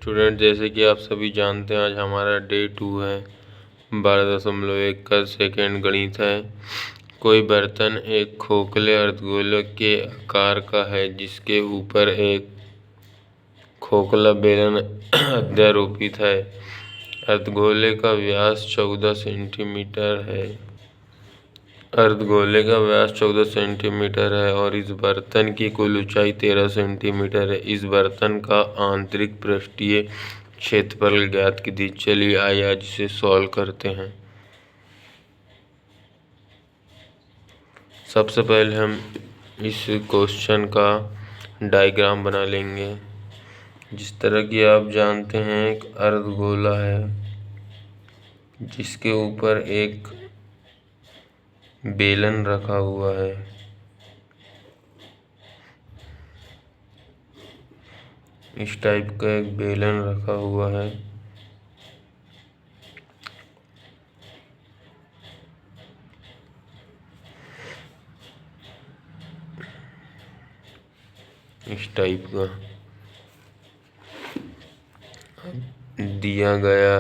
Student, जैसे कि आप सभी जानते हैं, आज हमारा डे 2 है। 12.1 का सेकेंड गणित है। कोई बर्तन एक खोखले अर्धगोलक के आकार का है जिसके ऊपर एक खोखला बेलन अध्यारोपित है। अर्धगोले का व्यास 14 सेंटीमीटर है। अर्धगोले का व्यास 14 सेंटीमीटर है और इस बर्तन की कुल ऊंचाई 13 सेंटीमीटर है। इस बर्तन का आंतरिक पृष्ठीय क्षेत्रफल ज्ञात कीजिए। चलिए आइए आज इसे सॉल्व करते हैं। सबसे पहले हम इस क्वेश्चन का डायग्राम बना लेंगे। जिस तरह कि आप जानते हैं, एक अर्धगोला है जिसके ऊपर एक बेलन रखा हुआ है। इस टाइप का एक बेलन रखा हुआ है। इस टाइप का दिया गया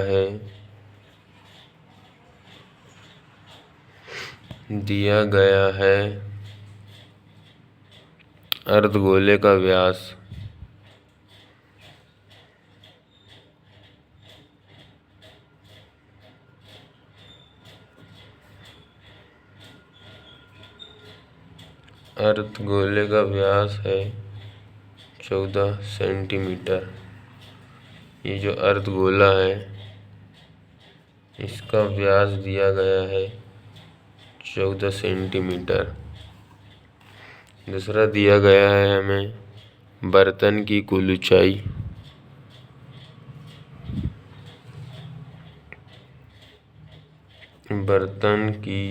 है अर्धगोले का व्यास 14 सेंटीमीटर। ये जो अर्धगोला है इसका व्यास दिया गया है 14 सेंटीमीटर। दूसरा दिया गया है हमें बर्तन की कुल ऊंचाई। बर्तन की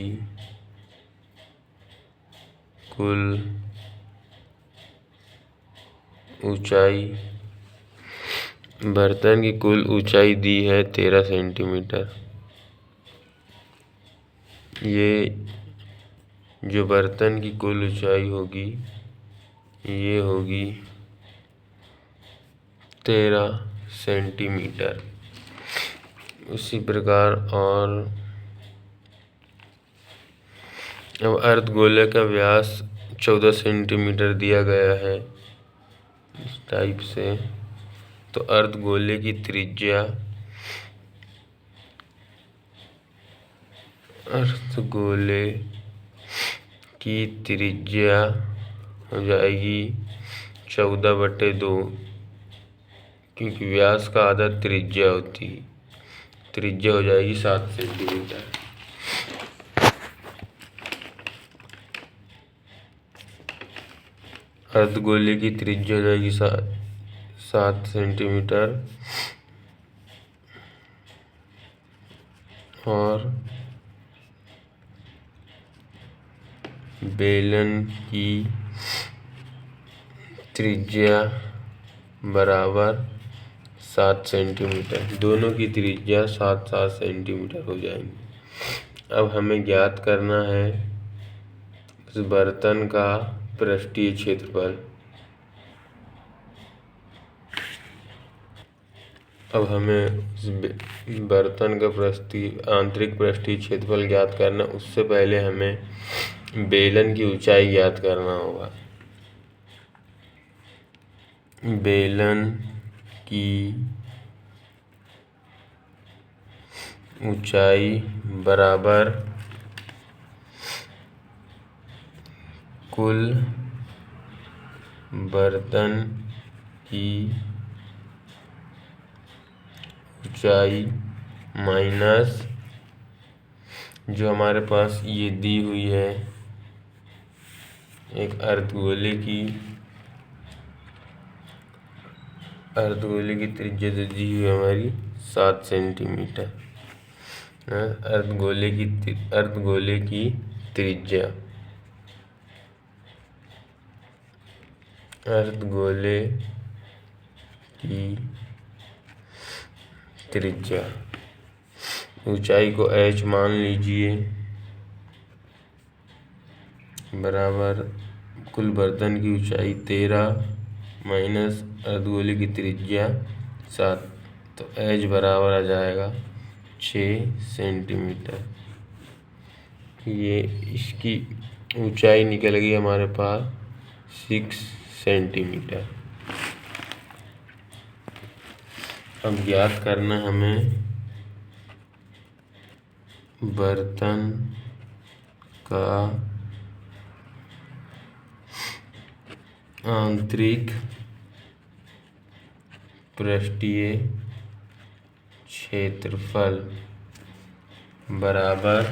कुल ऊंचाई दी है 13 सेंटीमीटर। ये जो बर्तन की कुल ऊंचाई होगी ये होगी 13 सेंटीमीटर। उसी प्रकार और अब अर्धगोले का व्यास 14 सेंटीमीटर दिया गया है इस टाइप से। तो अर्धगोले की त्रिज्या हो जाएगी 14/2, क्योंकि व्यास का आधा त्रिज्या होती है। त्रिज्या हो जाएगी 7 सेंटीमीटर। अर्धगोले की त्रिज्या हो जाएगी 7 सेंटीमीटर और बेलन की त्रिज्या बराबर 7 सेंटीमीटर। दोनों की त्रिज्या 7-7 सेंटीमीटर हो जाएंगी। अब हमें ज्ञात करना है इस बर्तन का पृष्ठीय क्षेत्रफल। अब हमें इस बर्तन का आंतरिक पृष्ठीय क्षेत्रफल ज्ञात करना। उससे पहले हमें बेलन की ऊंचाई ज्ञात करना होगा। बेलन की ऊंचाई बराबर कुल बर्तन की ऊंचाई माइनस जो हमारे पास ये दी हुई है एक अर्धगोले की त्रिज्या जो दी हुई है हमारी 7 सेंटीमीटर। अर्धगोले की त्रिज्या ऊंचाई को h मान लीजिए बराबर कुल बर्तन की ऊंचाई 13 माइनस अर्धगोले की त्रिज्या 7। तो एच बराबर आ जाएगा 6 सेंटीमीटर। ये इसकी ऊंचाई निकल गई हमारे पास 6 सेंटीमीटर। अब ज्ञात करना हमें बर्तन का आंतरिक पृष्ठीय क्षेत्रफल बराबर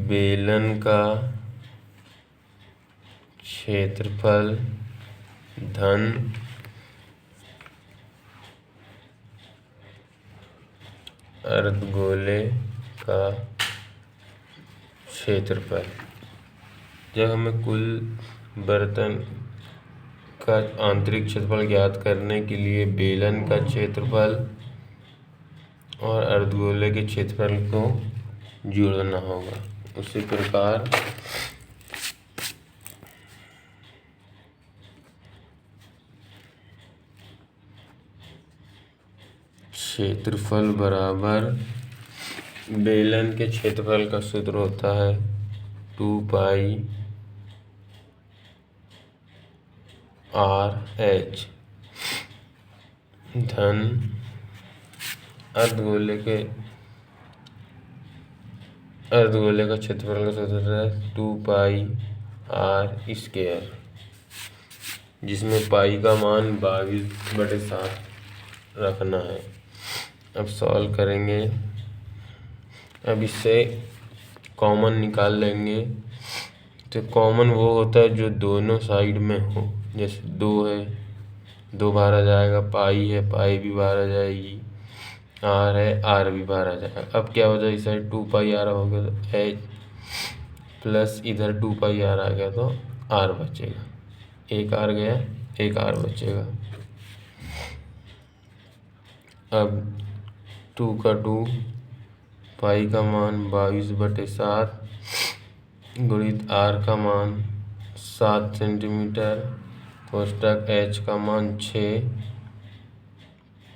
बेलन का क्षेत्रफल धन अर्धगोले का क्षेत्रफल। जब हमें कुल बर्तन का आंतरिक क्षेत्रफल ज्ञात करने के लिए बेलन का क्षेत्रफल और अर्धगोले के क्षेत्रफल को जोड़ना होगा। उसी प्रकार क्षेत्रफल बराबर बेलन के क्षेत्रफल का सूत्र होता है 2 पाई RH धन अर्धगोले का क्षेत्रफल का सूत्र है 2 पाई R², जिसमें पाई का मान 22/7 रखना है। अब सॉल्व करेंगे। अब इससे कॉमन निकाल लेंगे। तो कॉमन वो होता है जो दोनों साइड में हो। जैसे 2 है, 2 बाहर आ जाएगा, पाई है, पाई भी बाहर आ जाएगी, R है, R भी बाहर आ जाएगा। अब क्या हो जाए, इस साइड 2 पाई R हो गया तो H प्लस इधर 2 पाई R आ गया तो R बचेगा। एक R गया, एक R बचेगा। अब 2 का 2, पाई का मान 22/7 गुणित R का मान 7 सेंटीमीटर कोष्टक H का मान 6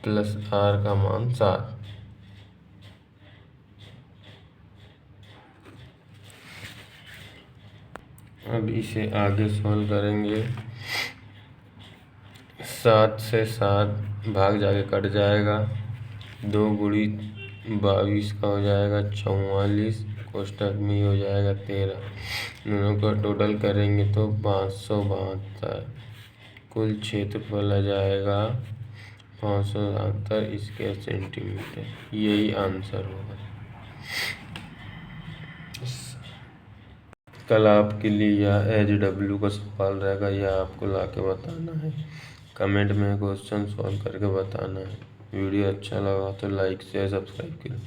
प्लस R का मान 7। अब इसे आगे सॉल्व करेंगे। 7 से 7 भाग जाके कट जाएगा। 2 गुणित 22 का हो जाएगा 44, कोष्टक में हो जाएगा 13। दोनों का टोटल करेंगे तो 572। कुल क्षेत्रफल आ जाएगा 572 स्क्वायर सेंटीमीटर। यही आंसर होगा। कल आपके लिए यह HW का सवाल रहेगा, यह आपको ला के बताना है। कमेंट में क्वेश्चन सॉल्व करके बताना है। वीडियो अच्छा लगा तो लाइक शेयर सब्सक्राइब करें।